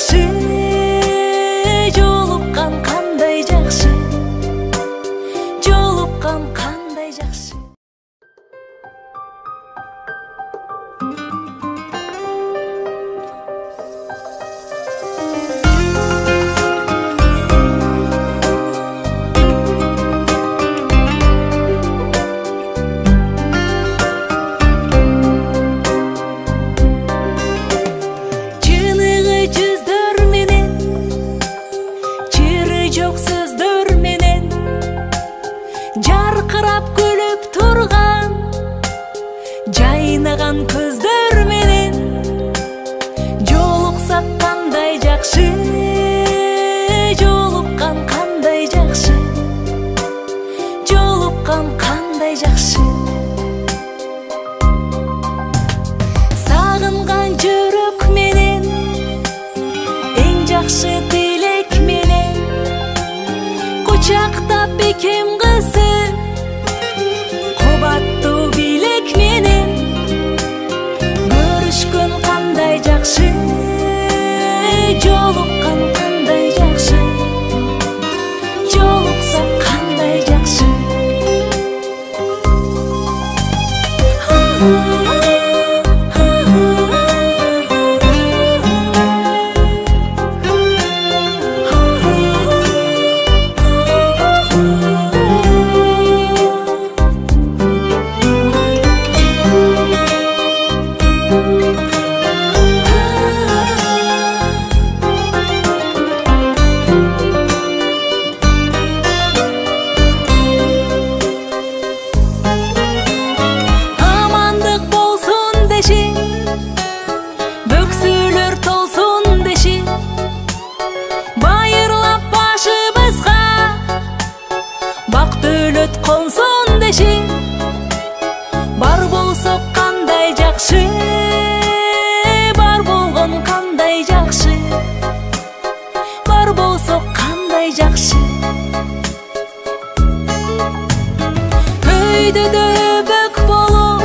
жакшы, жолуккан кандай жакшы, жолуккан кандай жакшы. Жарқырап күліп тұрған жайнаған көздөр менен жолуксак кандай жакшы, жолуккан кандай жакшы, жолуккан кандай жакшы. Сагынган жүрөк менен эң жакшы тилек менен кучактап бекем кызы кубаттуу билек менен көрүшкөн кандай жакшы, жолуккан кандай жакшы, жолуксак кандай жакшы. Бөксөлөр толсун деши, байырлап башыбызга бак дөөлөт консун деши, бар болсок кандай жакшы, бар болгон кандай жакшы, бар болсок кандай жакшы. Өйдөдө бөк болуп,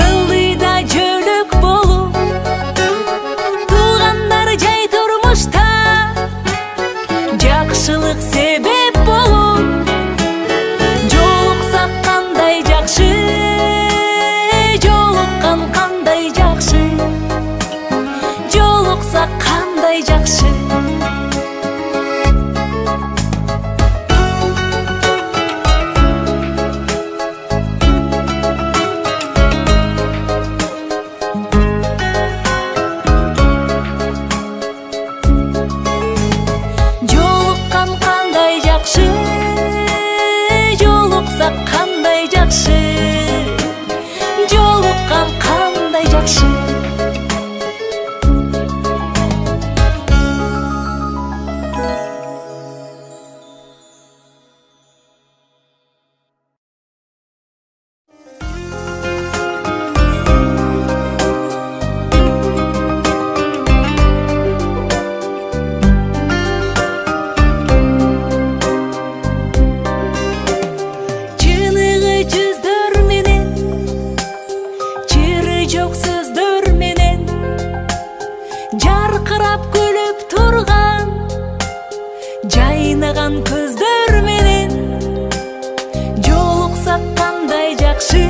ылдыйда жөлөк болуп, туугандар жай турмушта жакшылык себеп болуп, жолуксак кандай жакшы, жолуккан кандай жакшы, жолуксак кандай жакшы. Жолуксак кандай жакшы, жолуккан кандай жакшы. Жарқырап күліп тұрған жайнаған көздөр менен жолуксак кандай жакшы.